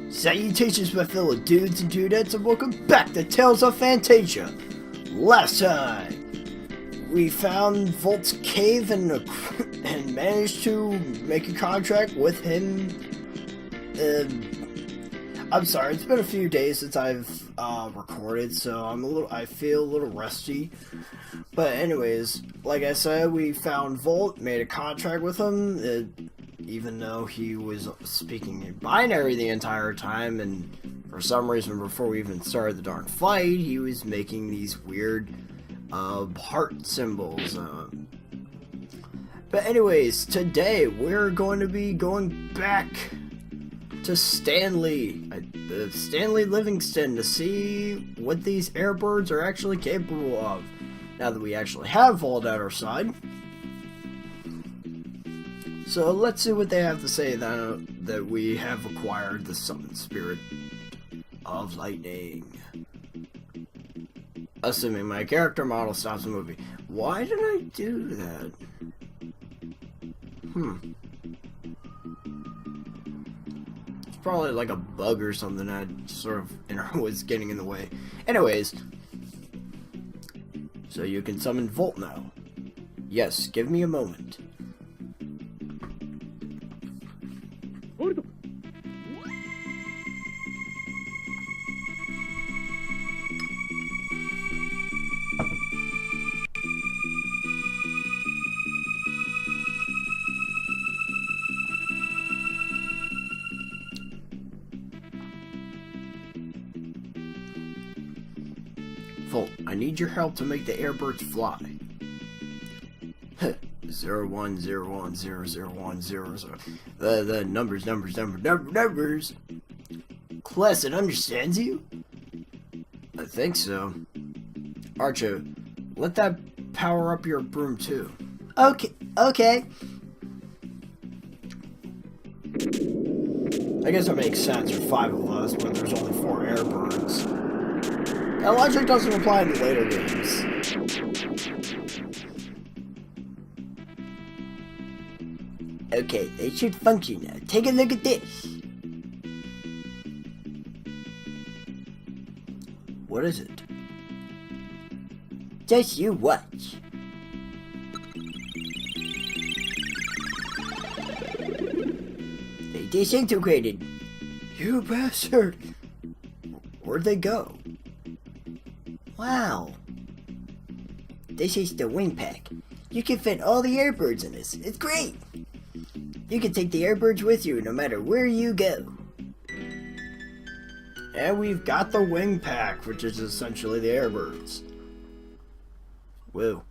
Salutations, my fellow dudes and dudettes, and welcome back to Tales of Phantasia. Last time, we found Volt's cave and managed to make a contract with him. I'm sorry, it's been a few days since I've recorded, so I feel a little rusty. But anyways, like I said, we found Volt, made a contract with him. Even though he was speaking in binary the entire time, and for some reason before we even started the darn fight, he was making these weird heart symbols. But anyways, today we're going to be going back to Stanley Livingston, to see what these airbirds are actually capable of, now that we actually have Vault at our side. So let's see what they have to say that we have acquired the Summoned Spirit of Lightning. Assuming my character model stops moving. Why did I do that? It's probably like a bug or something that sort of was getting in the way. Anyways, so you can summon Volt now. Yes, give me a moment. Volt, I need your help to make the airbirds fly. 010100100. The numbers. Class, it understands you? I think so. Archer, let that power up your broom too. Okay. I guess that makes sense. There's 5 of us, but there's only 4 airbirds. That logic doesn't apply in the later games. Okay, they should function now. Take a look at this. What is it? Just you watch. They disintegrated. You bastard. Where'd they go? Wow. This is the wing pack. You can fit all the airbirds in this. It's great. You can take the airbirds with you no matter where you go. And we've got the wing pack, which is essentially the airbirds. Whoa.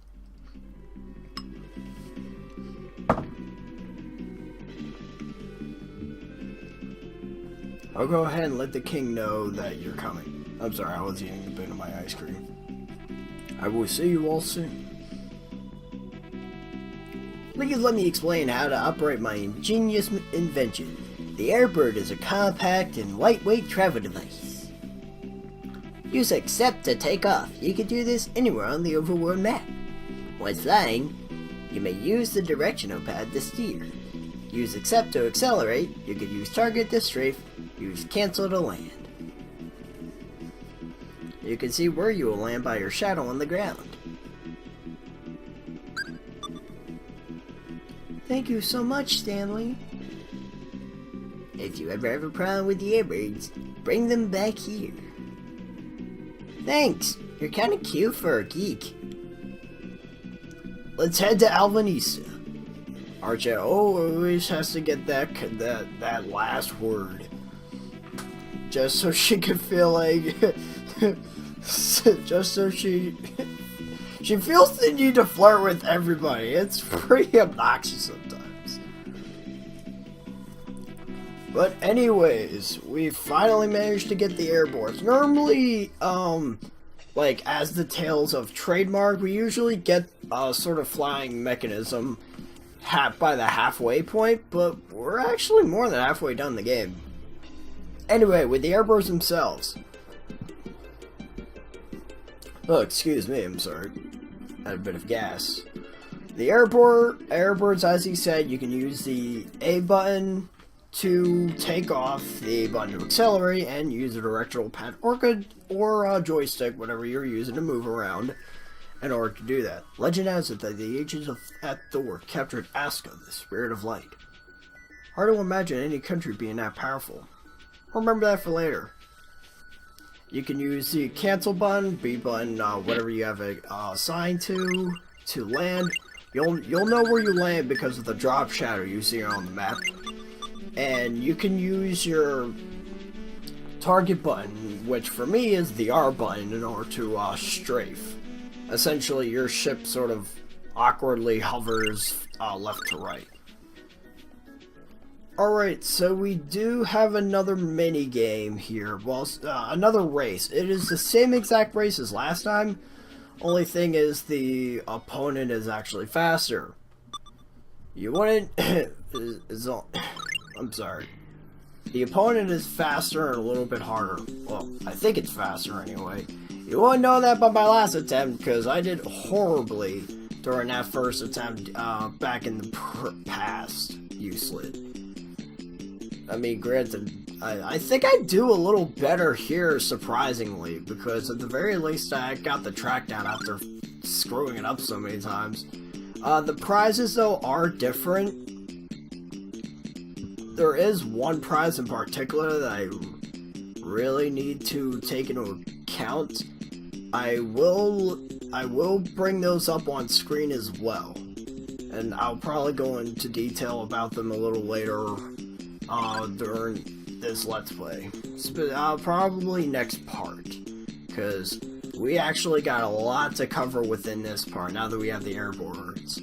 I'll go ahead and let the king know that you're coming. I'm sorry, I was eating a bit of my ice cream. I will see you all soon. Please let me explain how to operate my ingenious invention. The Airbird is a compact and lightweight travel device. Use Accept to take off. You can do this anywhere on the overworld map. When flying, you may use the directional pad to steer. Use Accept to accelerate. You can use Target to strafe. Use Cancel to land. You can see where you will land by your shadow on the ground. Thank you so much, Stanley. If you ever have a problem with the airbirds, bring them back here. Thanks. You're kind of cute for a geek. Let's head to Alvanisa. Archer always has to get that last word, just so she can feel like, just so she feels the need to flirt with everybody. It's pretty obnoxious sometimes. But anyways, we finally managed to get the airboards. Normally, like as the Tales of trademark, we usually get a sort of flying mechanism by the halfway point, but we're actually more than halfway done the game. Anyway, with the airbirds themselves. Oh, excuse me, I'm sorry. I had a bit of gas. The airbirds, as he said, you can use the A button to take off, the button to accelerate, and use a directional pad or a joystick, whatever you're using to move around in order to do that. Legend has it that the agents of Thor captured Aska, the spirit of light. Hard to imagine any country being that powerful. Remember that for later. You can use the cancel button, B button, whatever you have it assigned to land. You'll know where you land because of the drop shadow you see on the map. And you can use your target button, which for me is the R button, in order to strafe. Essentially, your ship sort of awkwardly hovers left to right. Alright, so we do have another mini game here. Well, another race. It is the same exact race as last time. Only thing is the opponent is actually faster. You wouldn't... I'm sorry. The opponent is faster and a little bit harder. Well, I think it's faster anyway. You wouldn't know that by my last attempt, because I did horribly during that first attempt back in the past, you slid. I mean, granted, I think I do a little better here, surprisingly, because at the very least I got the track down after screwing it up so many times. The prizes, though, are different. There is one prize in particular that I really need to take into account. I will bring those up on screen as well, and I'll probably go into detail about them a little later during this Let's Play. Probably next part, because we actually got a lot to cover within this part now that we have the airborns.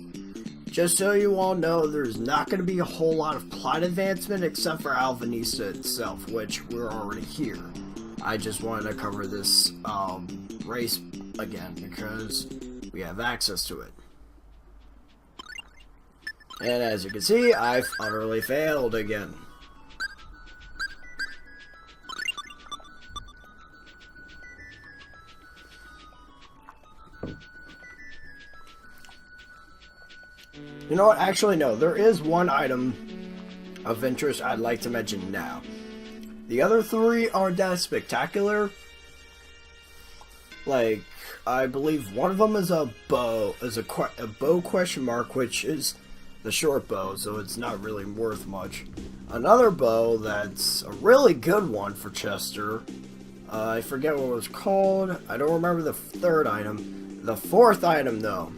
Just so you all know, there's not going to be a whole lot of plot advancement except for Alvanista itself, which we're already here. I just wanted to cover this race again because we have access to it. And as you can see, I've utterly failed again. You know what? Actually, no. There is one item of interest I'd like to mention now. The other three aren't that spectacular. Like, I believe one of them is a bow, a bow question mark, which is the short bow, so it's not really worth much. Another bow that's a really good one for Chester. I forget what it was called. I don't remember the third item. The fourth item, though.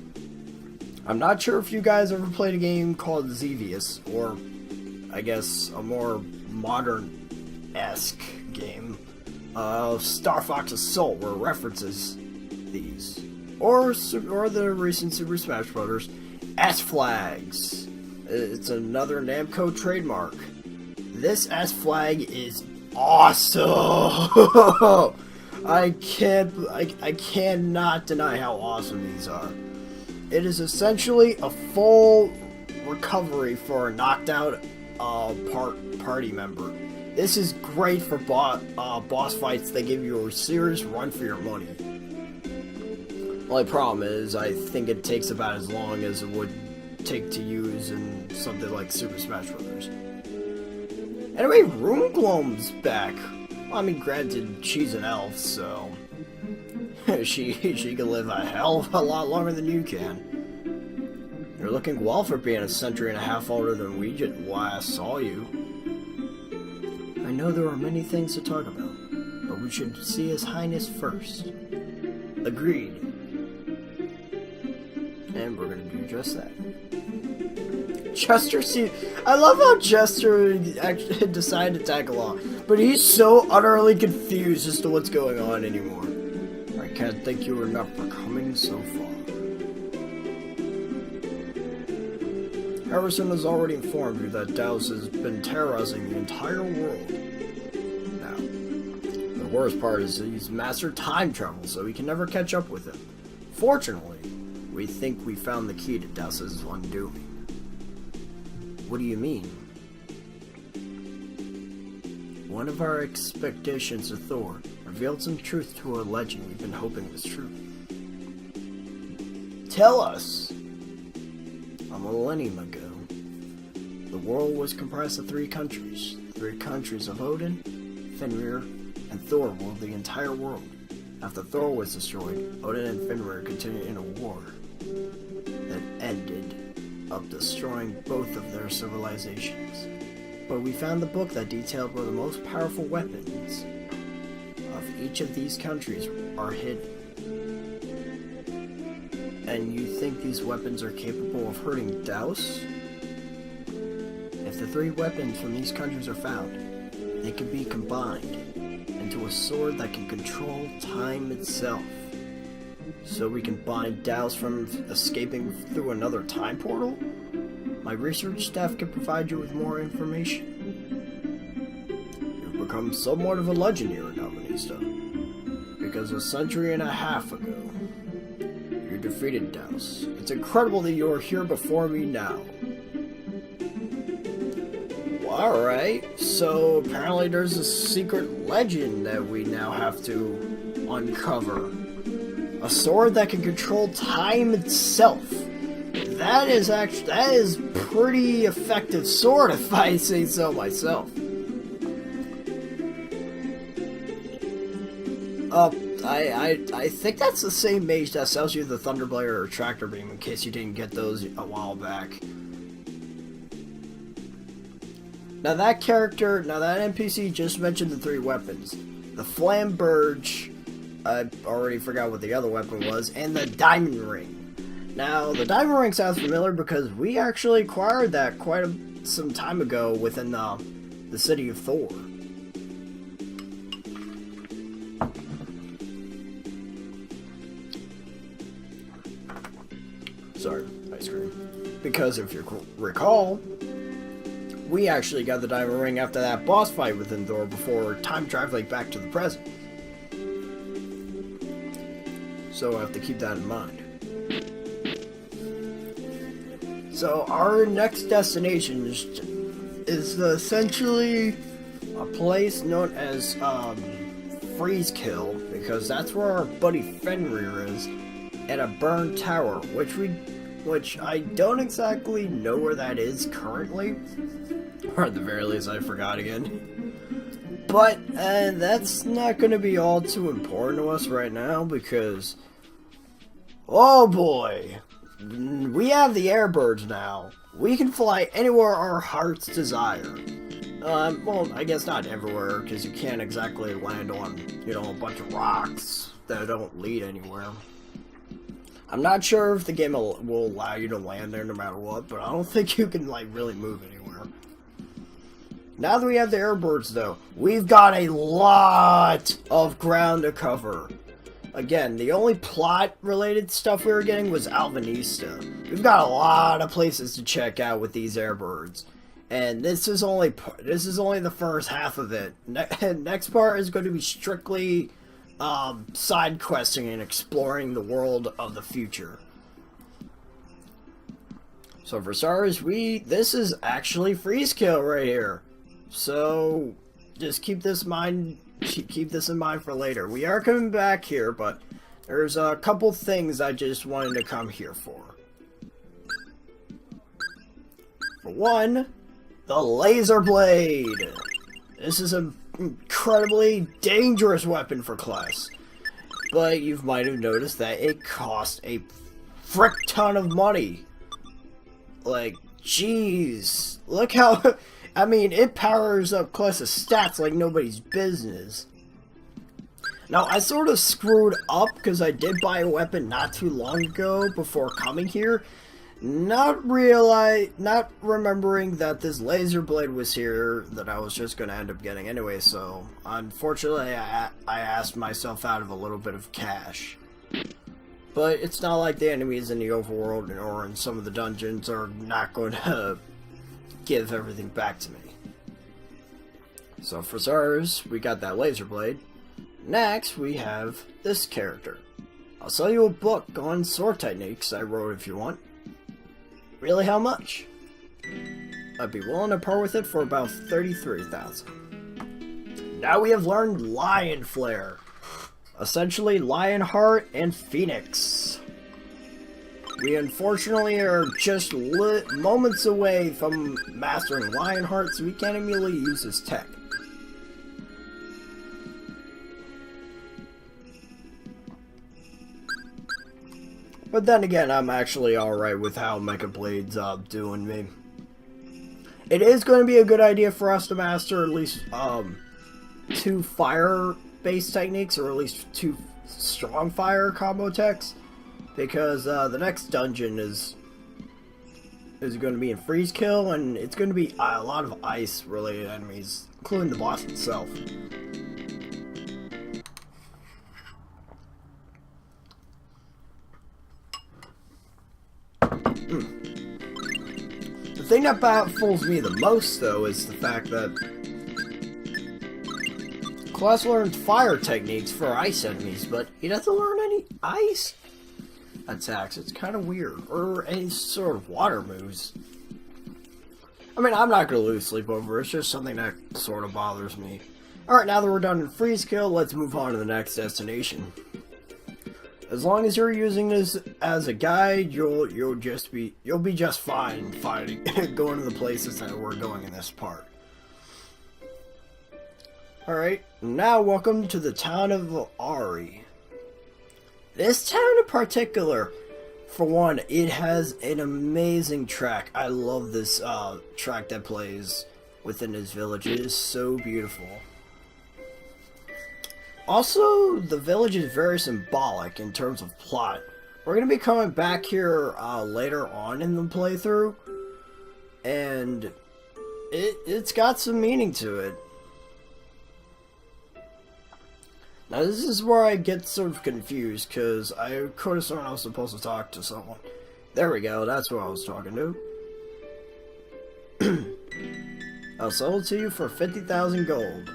I'm not sure if you guys ever played a game called Xevious, or I guess a more modern-esque game, Star Fox Assault, where it references these, or the recent Super Smash Bros. S-Flags. It's another Namco trademark. This S-Flag is awesome! I cannot deny how awesome these are. It is essentially a full recovery for a knocked out party member. This is great for boss fights that give you a serious run for your money. The only problem is I think it takes about as long as it would take to use in something like Super Smash Bros. Anyway, Roomgloom's back. Well, I mean, granted, she's an elf, so she can live a hell of a lot longer than you can. You're looking well for being a century and a half older than we just last saw you. I know there are many things to talk about, but we should see His Highness first. Agreed. And we're gonna do just that. Chester, I love how Chester actually decided to tag along, but he's so utterly confused as to what's going on anymore. I can't thank you enough for coming so far. Harrison has already informed you that Douse has been terrorizing the entire world. Now, the worst part is he's mastered time travel, so he can never catch up with him. Fortunately, we think we found the key to Douse's undoing. What do you mean? One of our expeditions to Thor revealed some truth to a legend we've been hoping was true. Tell us! A millennium ago, the world was comprised of three countries. Three countries of Odin, Fenrir, and Thor ruled the entire world. After Thor was destroyed, Odin and Fenrir continued in a war that ended up destroying both of their civilizations. But we found the book that detailed where the most powerful weapons of each of these countries are hidden. And you think these weapons are capable of hurting Daus? If the three weapons from these countries are found, they can be combined into a sword that can control time itself. So we can bind Daus from escaping through another time portal? My research staff can provide you with more information. You've become somewhat of a legend here in Albanista, because a century and a half ago, you defeated Daus. It's incredible that you are here before me now. Alright, so apparently there's a secret legend that we now have to uncover. A sword that can control time itself. That is pretty effective sword if I say so myself. I think that's the same mage that sells you the Thunderblade or Tractor Beam in case you didn't get those a while back. Now that NPC just mentioned the three weapons. The Flamberge, I already forgot what the other weapon was, and the Diamond Ring. Now, the Diamond Ring sounds familiar because we actually acquired that quite some time ago within the city of Thor. Sorry, ice cream. Because if you recall, we actually got the Diamond Ring after that boss fight within Thor before time traveling back to the present. So I have to keep that in mind. So our next destination is essentially a place known as Freezekill, because that's where our buddy Fenrir is, at a burned tower, which I don't exactly know where that is currently, or at the very least I forgot again. But that's not going to be all too important to us right now, because oh boy, we have the airbirds now. We can fly anywhere our hearts desire. Well, I guess not everywhere, because you can't exactly land on, a bunch of rocks that don't lead anywhere. I'm not sure if the game will allow you to land there no matter what, but I don't think you can, really move anywhere. Now that we have the airbirds, though, we've got a lot of ground to cover. Again, the only plot-related stuff we were getting was Albanista. We've got a lot of places to check out with these airbirds, and this is only the first half of it. Next part is going to be strictly side questing and exploring the world of the future. So for starters, this is actually Freezekill right here. So just keep this in mind for later. We are coming back here, but there's a couple things I just wanted to come here for. For one, the laser blade. This is an incredibly dangerous weapon for class, but you might have noticed that it costs a frick ton of money. Jeez, look how it powers up class's stats like nobody's business. Now, I sort of screwed up because I did buy a weapon not too long ago before coming here, not remembering that this laser blade was here that I was just going to end up getting anyway, so unfortunately I asked myself out of a little bit of cash. But it's not like the enemies in the overworld or in some of the dungeons are not going to give everything back to me. So for starters, we got that laser blade. Next, we have this character. I'll sell you a book on sword techniques I wrote if you want. Really, how much? I'd be willing to part with it for about 33,000. Now we have learned Lion Flare. Essentially, Lionheart and Phoenix. We unfortunately are just moments away from mastering Lionheart, so we can't immediately use his tech. But then again, I'm actually alright with how Mecha Blade's doing me. It is going to be a good idea for us to master at least 2 fire-based techniques, or at least 2 strong fire combo techs, because the next dungeon is going to be in freeze kill, and it's going to be a lot of ice-related enemies, including the boss itself. The thing that baffles me the most, though, is the fact that Class learned fire techniques for ice enemies, but he doesn't learn any ice attacks. It's kind of weird. Or any sort of water moves. I mean, I'm not going to lose sleep over it. It's just something that sort of bothers me. Alright, now that we're done in freeze kill, let's move on to the next destination. As long as you're using this as a guide, you'll be just fine fighting going to the places that we're going in this part. Alright, now welcome to the town of Ari. This town in particular, for one, it has an amazing track. I love this track that plays within this village. It is so beautiful. Also, the village is very symbolic in terms of plot. We're going to be coming back here later on in the playthrough, and it's got some meaning to it. Now this is where I get sort of confused, because I could have sworn I was supposed to talk to someone. There we go, that's who I was talking to. I'll sell it to you for 50,000 gold.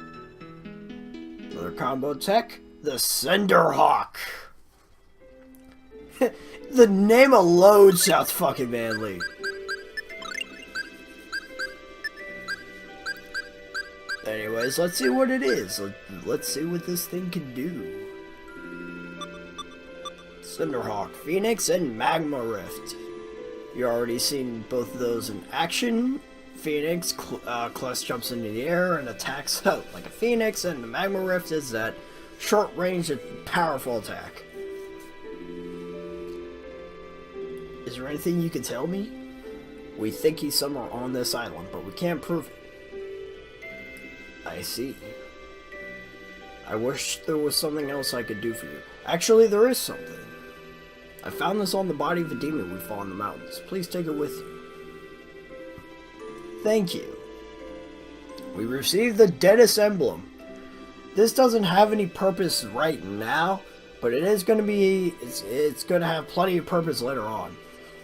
Another combo tech, the Cinderhawk. The name alone sounds fucking manly. Anyways, let's see what it is. Let's see what this thing can do. Cinderhawk, Phoenix, and Magma Rift. You already seen both of those in action. Phoenix, Kless jumps into the air and attacks like a phoenix, and the Magma Rift is that short range and powerful attack. Is there anything you can tell me? We think he's somewhere on this island, but we can't prove it. I see. I wish there was something else I could do for you. Actually, there is something. I found this on the body of a demon we fought in the mountains. Please take it with you. Thank you. We received the Dennis emblem. This doesn't have any purpose right now, but it is going to be, it's going to have plenty of purpose later on.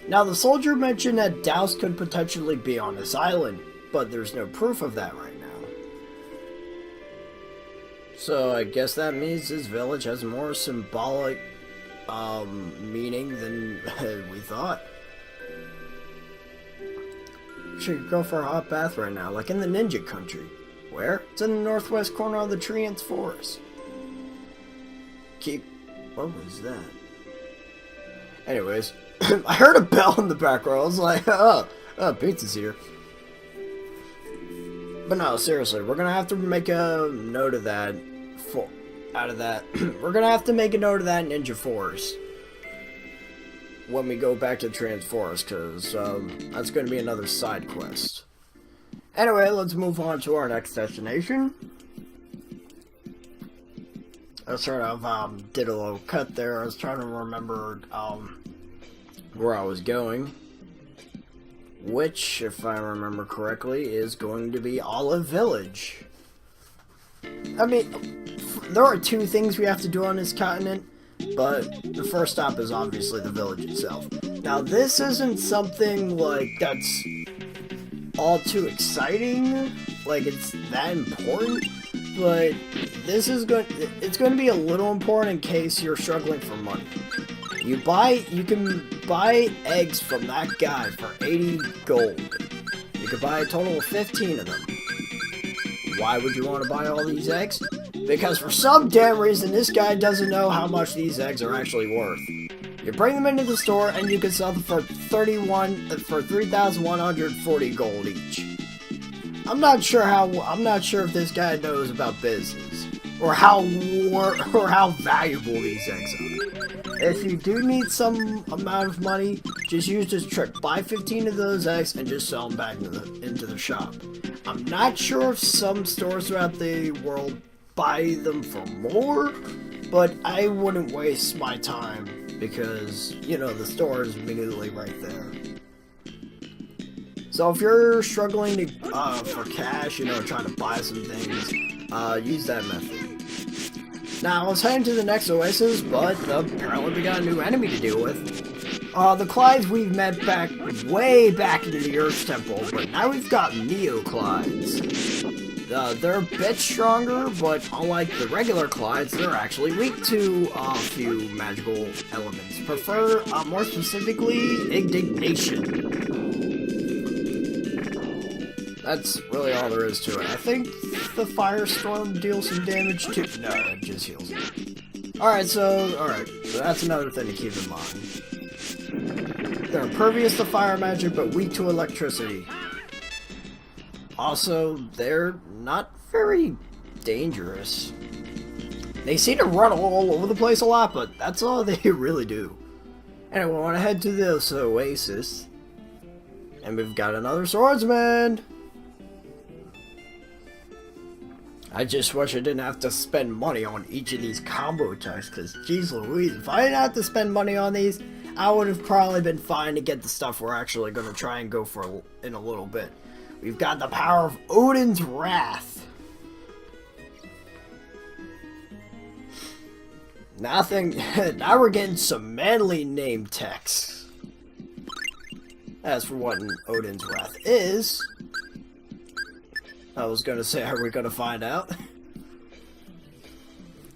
Now, the soldier mentioned that Douse could potentially be on this island, but there's no proof of that right now. So I guess that means this village has more symbolic meaning than we thought. Should go for a hot bath right now, like in the ninja country. Where? It's in the northwest corner of the Treants Forest. What was that? Anyways, I heard a bell in the background. I was like, oh, pizza's here. But no, seriously, we're gonna have to make a note of that. We're gonna have to make a note of that in Ninja Forest when we go back to Trans Forest, because that's going to be another side quest. Anyway, let's move on to our next destination. I sort of did a little cut there. I was trying to remember where I was going, which, if I remember correctly, is going to be Olive Village. I mean, there are 2 things we have to do on this continent, but the first stop is obviously the village itself. Now, this isn't something like that's all too exciting, like it's that important, but this is it's going to be a little important in case you're struggling for money. You can buy eggs from that guy for 80 gold. You can buy a total of 15 of them. Why would you want to buy all these eggs? Because for some damn reason, this guy doesn't know how much these eggs are actually worth. You bring them into the store and you can sell them for 3,140 gold each. I'm not sure if this guy knows about business or how valuable these eggs are. If you do need some amount of money, just use this trick. Buy 15 of those eggs and just sell them back into the shop. I'm not sure if some stores throughout the world buy them for more, but I wouldn't waste my time because, you know, the store is immediately right there. So if you're struggling for cash, you know, trying to buy some things, use that method. Now, let's head into the next oasis, but apparently we got a new enemy to deal with. The Clydes we've met way back into the Earth Temple, but now we've got Neo-Clydes. They're a bit stronger, but unlike the regular Clydes, they're actually weak to a few magical elements. Prefer, more specifically, Indignation. That's really all there is to it. I think the Firestorm deals some damage too. No, it just heals it. Alright, so that's another thing to keep in mind. They're impervious to fire magic, but weak to electricity. Also, they're not very dangerous. They seem to run all over the place a lot, but that's all they really do. Anyway, I want to head to this oasis. And we've got another swordsman! I just wish I didn't have to spend money on each of these combo attacks, because geez Louise, if I didn't have to spend money on these, I would have probably been fine to get the stuff we're actually going to try and go for in a little bit. We've got the power of Odin's Wrath. Now we're getting some manly name text. As for what Odin's Wrath is, I was gonna say, are we gonna find out?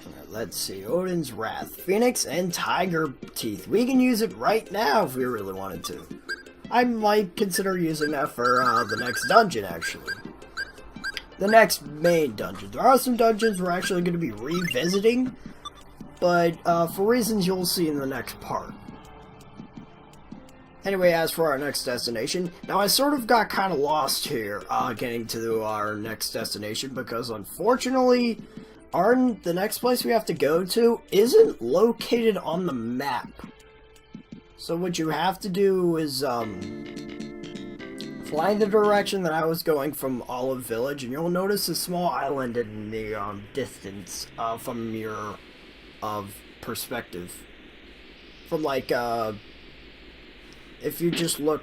Alright, let's see. Odin's Wrath. Phoenix and Tiger Teeth. We can use it right now if we really wanted to. I might consider using that for the next dungeon, actually. The next main dungeon. There are some dungeons we're actually going to be revisiting, but for reasons you'll see in the next part. Anyway, as for our next destination, now I sort of got kind of lost here getting to our next destination because unfortunately the next place we have to go to isn't located on the map. So what you have to do is fly in the direction that I was going from Olive Village, and you'll notice a small island in the distance from your perspective. From like if you just look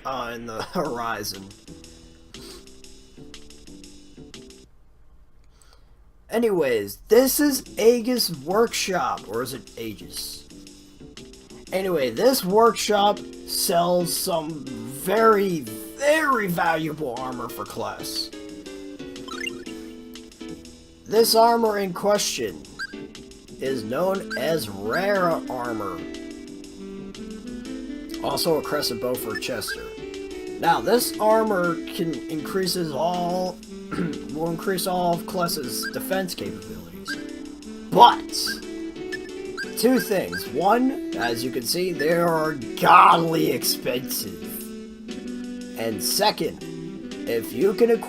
in the horizon. Anyways, this is Aegis Workshop, or is it Aegis? Anyway, this workshop sells some very, very valuable armor for class. This armor in question is known as rare armor. Also a crescent bow for Chester. Now, this armor will increase all of Kless's defense capabilities. But two things. One, as you can see, they are godly expensive. And second, if you can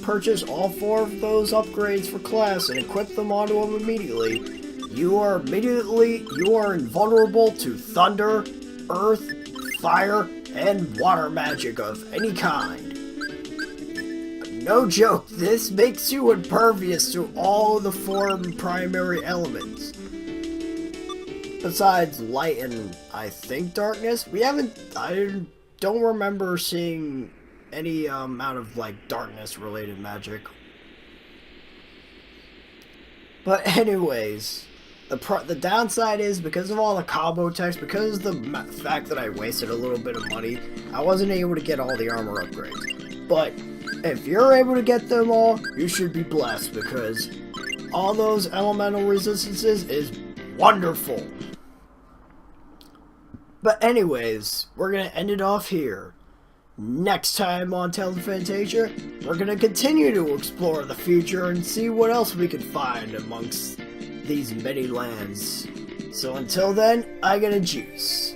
purchase all 4 of those upgrades for class and equip them onto them immediately, you are invulnerable to thunder, earth, fire, and water magic of any kind. No joke, this makes you impervious to all the 4 primary elements. Besides light and, I think, darkness. I don't remember seeing any amount of, like, darkness-related magic. But anyways, the downside is, because of all the combo text, because of the fact that I wasted a little bit of money, I wasn't able to get all the armor upgrades. But if you're able to get them all, you should be blessed, because all those elemental resistances is wonderful. But anyways, we're going to end it off here. Next time on Tales of Phantasia, we're going to continue to explore the future and see what else we can find amongst these many lands. So until then, I gotta juice.